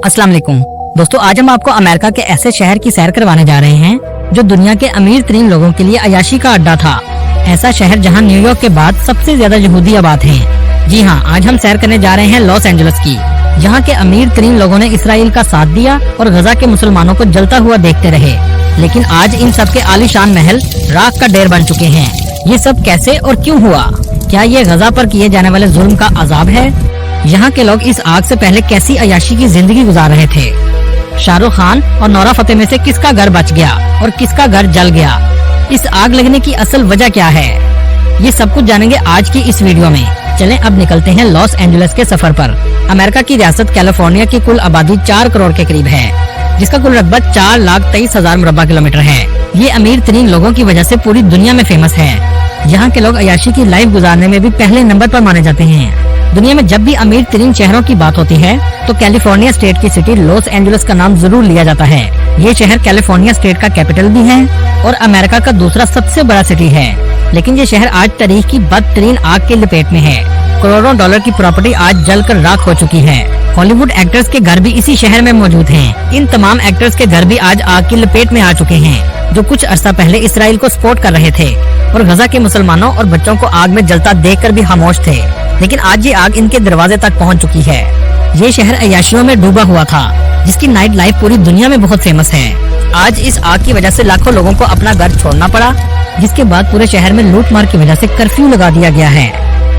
अस्सलाम वालेकुम दोस्तों, आज हम आपको अमेरिका के ऐसे शहर की सैर करवाने जा रहे हैं जो दुनिया के अमीर तरीन लोगों के लिए अयाशी का अड्डा था। ऐसा शहर जहां न्यूयॉर्क के बाद सबसे ज्यादा यहूदी आबाद हैं। जी हां, आज हम सैर करने जा रहे हैं लॉस एंजल्स की, जहां के अमीर तरीन लोगों ने इसराइल का साथ दिया और गजा के मुसलमानों को जलता हुआ देखते रहे। लेकिन आज इन सब के आलीशान महल राख का ढेर बन चुके हैं। ये सब कैसे और क्यों हुआ? क्या ये गजा पर किए जाने वाले जुल्म का अजाब है? यहाँ के लोग इस आग से पहले कैसी अयाशी की जिंदगी गुजार रहे थे? शाहरुख खान और नोरा फतेही में से किसका घर बच गया और किसका घर जल गया? इस आग लगने की असल वजह क्या है? ये सब कुछ जानेंगे आज की इस वीडियो में। चलें अब निकलते हैं लॉस एंजल्स के सफर पर। अमेरिका की रियासत कैलिफोर्निया की कुल आबादी 4 करोड़ के करीब है, जिसका कुल रकबा 4,23,000 मुरब्बा किलोमीटर है। ये अमीर तरीन लोगों की वजह से पूरी दुनिया में फेमस है। यहाँ के लोग अयाशी की लाइफ गुजारने में भी पहले नंबर पर माने जाते हैं। दुनिया में जब भी अमीर तरीन शहरों की बात होती है तो कैलिफोर्निया स्टेट की सिटी लॉस एंजल्स का नाम जरूर लिया जाता है। ये शहर कैलिफोर्निया स्टेट का कैपिटल भी है और अमेरिका का दूसरा सबसे बड़ा सिटी है। लेकिन ये शहर आज तारीख की बदतरीन आग के लपेट में है। करोड़ों डॉलर की प्रॉपर्टी आज जलकर राख हो चुकी है। हॉलीवुड एक्टर्स के घर भी इसी शहर में मौजूद हैं। इन तमाम एक्टर्स के घर भी आज आग की लपेट में आ चुके हैं, जो कुछ अरसा पहले इसराइल को सपोर्ट कर रहे थे और गजा के मुसलमानों और बच्चों को आग में जलता देखकर भी खामोश थे। लेकिन आज ये आग इनके दरवाजे तक पहुंच चुकी है। ये शहर अयाशियों में डूबा हुआ था, जिसकी नाइट लाइफ पूरी दुनिया में बहुत फेमस है। आज इस आग की वजह से लाखों लोगों को अपना घर छोड़ना पड़ा, जिसके बाद पूरे शहर में लूटमार की वजह से कर्फ्यू लगा दिया गया है।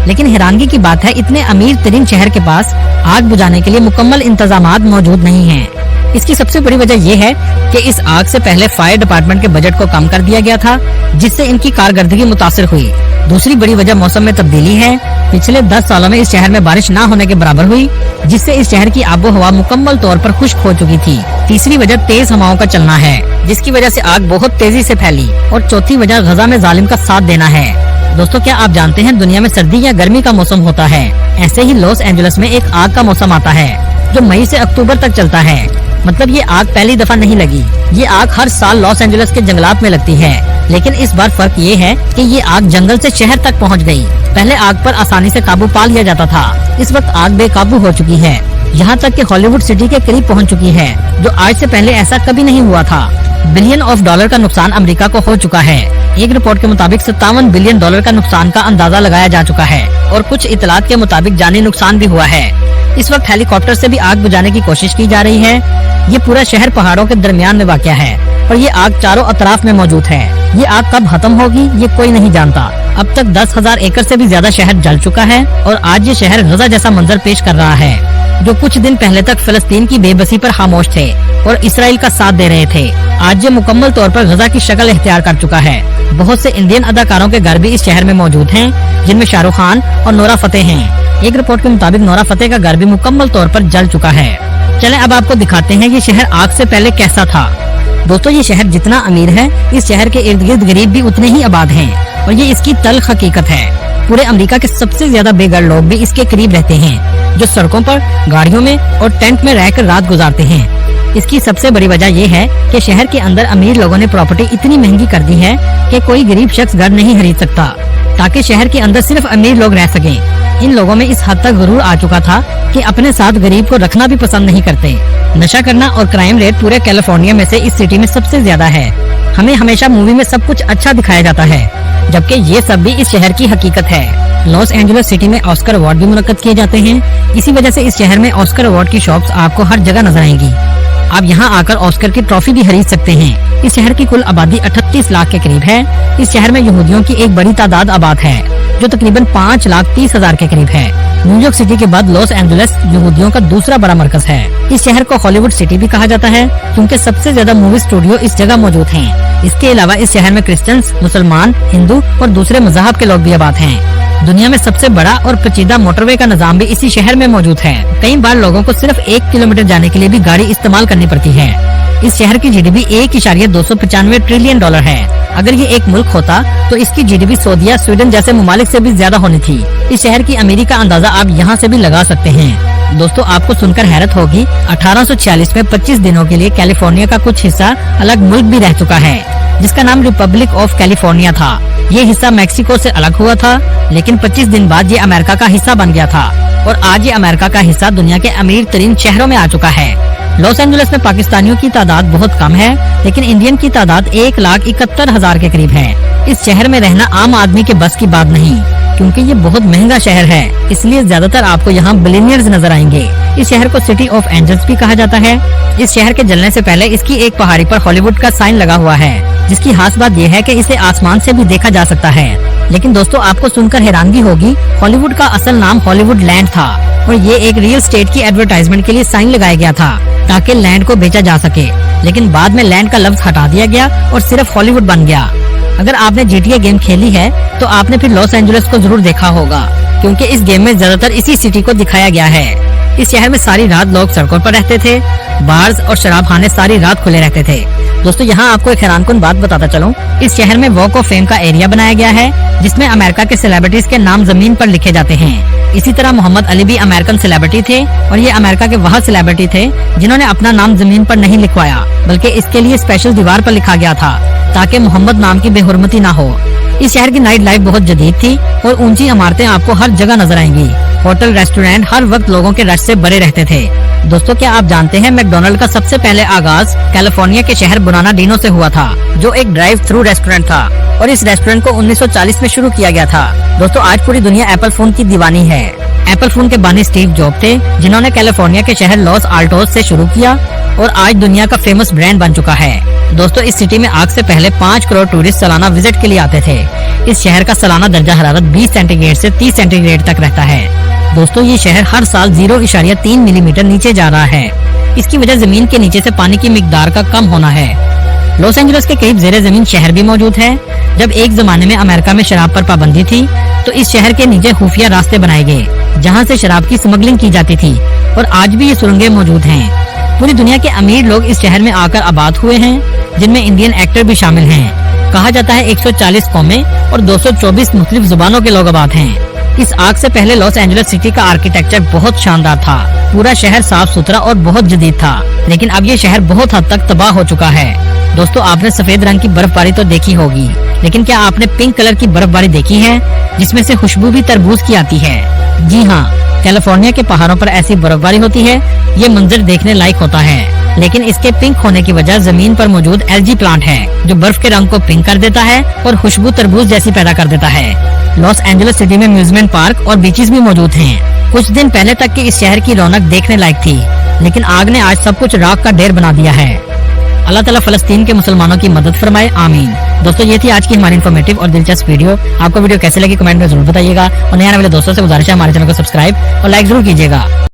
लेकिन हैरानगी की बात है, इतने अमीर तरीन शहर के पास आग बुझाने के लिए मुकम्मल इंतजामात मौजूद नहीं हैं। इसकी सबसे बड़ी वजह यह है कि इस आग से पहले फायर डिपार्टमेंट के बजट को कम कर दिया गया था, जिससे इनकी कारकर्दगी मुतासिर हुई। दूसरी बड़ी वजह मौसम में तब्दीली है। पिछले 10 सालों में इस शहर में बारिश न होने के बराबर हुई, जिससे इस शहर की आबो हवा मुकम्मल तौर पर खुश्क हो चुकी थी। तीसरी वजह तेज हवाओं का चलना है, जिसकी वजह से आग बहुत तेजी से फैली। और चौथी वजह गजा में जालिम का साथ देना है। दोस्तों, क्या आप जानते हैं दुनिया में सर्दी या गर्मी का मौसम होता है? ऐसे ही लॉस एंजल्स में एक आग का मौसम आता है जो मई से अक्टूबर तक चलता है। मतलब ये आग पहली दफा नहीं लगी। ये आग हर साल लॉस एंजल्स के जंगलात में लगती है, लेकिन इस बार फर्क ये है कि ये आग जंगल से शहर तक पहुंच गई। पहले आग पर आसानी से काबू पा लिया जाता था, इस वक्त आग बेकाबू हो चुकी है। यहाँ तक कि हॉलीवुड सिटी के करीब पहुँच चुकी है, जो आज से पहले ऐसा कभी नहीं हुआ था। बिलियन ऑफ डॉलर का नुकसान अमेरिका को हो चुका है। एक रिपोर्ट के मुताबिक 57 बिलियन डॉलर का नुकसान का अंदाजा लगाया जा चुका है और कुछ इतलात के मुताबिक जानी नुकसान भी हुआ है। इस वक्त हेलीकॉप्टर से भी आग बुझाने की कोशिश की जा रही है। ये पूरा शहर पहाड़ों के दरमियान में वाक़या है और ये आग चारों अतराफ में मौजूद है। ये आग कब खत्म होगी ये कोई नहीं जानता। अब तक 10,000 एकड़ से भी ज्यादा शहर जल चुका है और आज ये शहर गजा जैसा मंजर पेश कर रहा है, जो कुछ दिन पहले तक फिलिस्तीन की बेबसी पर खामोश थे और इसराइल का साथ दे रहे थे। आज ये मुकम्मल तौर पर गजा की शक्ल इख्तियार कर चुका है। बहुत से इंडियन अदाकारों के घर भी इस शहर में मौजूद हैं, जिनमें शाहरुख खान और नोरा फतेही हैं। एक रिपोर्ट के मुताबिक नोरा फतेही का घर भी मुकम्मल तौर पर जल चुका है। चलें अब आपको दिखाते हैं ये शहर आग से पहले कैसा था। दोस्तों, ये शहर जितना अमीर है, इस शहर के इर्द गिर्द गरीब भी उतने ही आबाद हैं और ये इसकी तल्ख हकीकत है। पूरे अमेरिका के सबसे ज्यादा बेघर लोग भी इसके करीब रहते हैं, जो सड़कों पर, गाड़ियों में और टेंट में रहकर रात गुजारते हैं। इसकी सबसे बड़ी वजह ये है कि शहर के अंदर अमीर लोगों ने प्रॉपर्टी इतनी महंगी कर दी है कि कोई गरीब शख्स घर नहीं खरीद सकता, ताकि शहर के अंदर सिर्फ अमीर लोग रह सकें। इन लोगों में इस हद तक गुरूर आ चुका था कि अपने साथ गरीब को रखना भी पसंद नहीं करते। नशा करना और क्राइम रेट पूरे कैलिफोर्निया में से इस सिटी में सबसे ज्यादा है। हमें हमेशा मूवी में सब कुछ अच्छा दिखाया जाता है, जबकि ये सब भी इस शहर की हकीकत है। लॉस एंजल्स सिटी में ऑस्कर अवार्ड भी मुनक्कद किए जाते हैं। इसी वजह से इस शहर में ऑस्कर अवार्ड की शॉप्स आपको हर जगह नजर आएंगी। आप यहाँ आकर ऑस्कर की ट्रॉफी भी खरीद सकते हैं। इस शहर की कुल आबादी 38 लाख के करीब है। इस शहर में यहूदियों की एक बड़ी तादाद आबाद है, जो तकरीबन 5,30,000 के करीब है। न्यूयॉर्क सिटी के बाद लॉस एंजल्स यहूदियों का दूसरा बड़ा मरकज है। इस शहर को हॉलीवुड सिटी भी कहा जाता है, क्योंकि सबसे ज्यादा मूवी स्टूडियो इस जगह मौजूद हैं। इसके अलावा इस शहर में क्रिश्चियंस, मुसलमान, हिंदू और दूसरे मज़हब के लोग भी आबाद हैं। दुनिया में सबसे बड़ा और पेचीदा मोटरवे का निजाम भी इसी शहर में मौजूद है। कई बार लोगों को सिर्फ 1 किलोमीटर जाने के लिए भी गाड़ी इस्तेमाल करनी पड़ती है। इस शहर की जीडीपी 1.295 ट्रिलियन डॉलर है। अगर ये एक मुल्क होता तो इसकी जीडीपी सऊदी या स्वीडन जैसे ममालिक से भी ज्यादा होनी थी। इस शहर की अमीरी का अंदाजा आप यहाँ से भी लगा सकते हैं। दोस्तों, आपको सुनकर हैरत होगी, 1846 में 25 दिनों के लिए कैलिफोर्निया का कुछ हिस्सा अलग मुल्क भी रह चुका है। जिसका नाम रिपब्लिक ऑफ कैलिफोर्निया था। ये हिस्सा मैक्सिको से अलग हुआ था, लेकिन 25 दिन बाद ये अमेरिका का हिस्सा बन गया था और आज ये अमेरिका का हिस्सा दुनिया के अमीर तरीन शहरों में आ चुका है। लॉस एंजलिस में पाकिस्तानियों की तादाद बहुत कम है, लेकिन इंडियन की तादाद 1,71,000 के करीब है। इस शहर में रहना आम आदमी के बस की बात नहीं, क्योंकि ये बहुत महंगा शहर है, इसलिए ज्यादातर आपको यहाँ बिलियनियर्स नजर आएंगे। इस शहर को सिटी ऑफ एंजल्स भी कहा जाता है। इस शहर के जलने से पहले इसकी एक पहाड़ी पर हॉलीवुड का साइन लगा हुआ है, जिसकी खास बात यह है कि इसे आसमान से भी देखा जा सकता है। लेकिन दोस्तों, आपको सुनकर हैरानगी होगी, हॉलीवुड का असल नाम हॉलीवुड लैंड था और ये एक रियल एस्टेट की एडवर्टाइजमेंट के लिए साइन लगाया गया था ताकि लैंड को बेचा जा सके। लेकिन बाद में लैंड का लफ्ज हटा दिया गया और सिर्फ हॉलीवुड बन गया। अगर आपने GTA गेम खेली है तो आपने फिर लॉस एंजलिस को जरूर देखा होगा, क्योंकि इस गेम में ज्यादातर इसी सिटी को दिखाया गया है। इस शहर में सारी रात लोग सड़कों पर रहते थे, बार्स और शराब खाने सारी रात खुले रहते थे। दोस्तों, यहाँ आपको एक हैरानकुन बात बताता चलूं, इस शहर में वॉक ऑफ फेम का एरिया बनाया गया है, जिसमें अमेरिका के सेलिब्रिटीज के नाम जमीन पर लिखे जाते हैं। इसी तरह मोहम्मद अली भी अमेरिकन सेलिब्रिटी थे और ये अमेरिका के वह सेलिब्रिटी थे जिन्होंने अपना नाम जमीन पर नहीं लिखवाया, बल्कि इसके लिए स्पेशल दीवार पर लिखा गया था ताकि मोहम्मद नाम की बेहुरमती ना हो। इस शहर की नाइट लाइफ बहुत जदीद थी और ऊंची इमारतें आपको हर जगह नजर आएंगी। होटल रेस्टोरेंट हर वक्त लोगों के रश से भरे रहते थे। दोस्तों, क्या आप जानते हैं मैकडोनल्ड का सबसे पहले आगाज कैलिफोर्निया के शहर बर्नार्डिनो से हुआ था, जो एक ड्राइव थ्रू रेस्टोरेंट था और इस रेस्टोरेंट को 1940 में शुरू किया गया था। दोस्तों, आज पूरी दुनिया एप्पल फोन की दीवानी है। एप्पल फोन के बानी स्टीव जॉब थे, जिन्होंने कैलिफोर्निया के शहर लॉस आल्टोस से शुरू किया और आज दुनिया का फेमस ब्रांड बन चुका है। दोस्तों, इस सिटी में आज से पहले 5 करोड़ टूरिस्ट सालाना विजिट के लिए आते थे। इस शहर का सालाना दर्जा हरारत 20 सेंटीग्रेड से 30 सेंटीग्रेड तक रहता है। दोस्तों, ये शहर हर साल 0.3 मिलीमीटर नीचे जा रहा है। इसकी वजह जमीन के नीचे से पानी की मिकदार का कम होना है। लॉस एंजलिस के करीब जेरे जमीन शहर भी मौजूद है। जब एक जमाने में अमेरिका में शराब पर पाबंदी थी, तो इस शहर के नीचे खुफिया रास्ते बनाए गए, जहाँ से शराब की स्मगलिंग की जाती थी और आज भी ये सुरंगें मौजूद हैं। पूरी दुनिया के अमीर लोग इस शहर में आकर आबाद हुए हैं, जिनमें इंडियन एक्टर भी शामिल हैं। कहा जाता है 140 कौमें और 224 मुख्तलिफ जुबानों के लोग आबाद हैं। इस आग से पहले लॉस एंजलिस सिटी का आर्किटेक्चर बहुत शानदार था। पूरा शहर साफ सुथरा और बहुत जदीद था, लेकिन अब ये शहर बहुत हद तक तबाह हो चुका है। दोस्तों, आपने सफेद रंग की बर्फबारी तो देखी होगी, लेकिन क्या आपने पिंक कलर की बर्फबारी देखी है, जिसमें से खुशबू भी तरबूज की आती है? जी हाँ, कैलिफोर्निया के पहाड़ों पर ऐसी बर्फबारी होती है। ये मंजर देखने लायक होता है, लेकिन इसके पिंक होने की वजह जमीन पर मौजूद एलजी प्लांट है, जो बर्फ के रंग को पिंक कर देता है और खुशबू तरबूज जैसी पैदा कर देता है। लॉस एंजलिस सिटी में म्यूजियम पार्क और बीचेस भी मौजूद हैं। कुछ दिन पहले तक की इस शहर की रौनक देखने लायक थी, लेकिन आग ने आज सब कुछ राख का ढेर बना दिया है। अल्लाह ताला फलस्तीन के मुसलमानों की मदद फरमाए, आमीन। दोस्तों, ये थी आज की हमारी इन्फॉर्मेटिव और दिलचस्प वीडियो। आपको वीडियो कैसे लगी कमेंट में जरूर बताइएगा और नए आने वाले दोस्तों से गुजारिश है हमारे चैनल को सब्सक्राइब और लाइक जरूर कीजिएगा।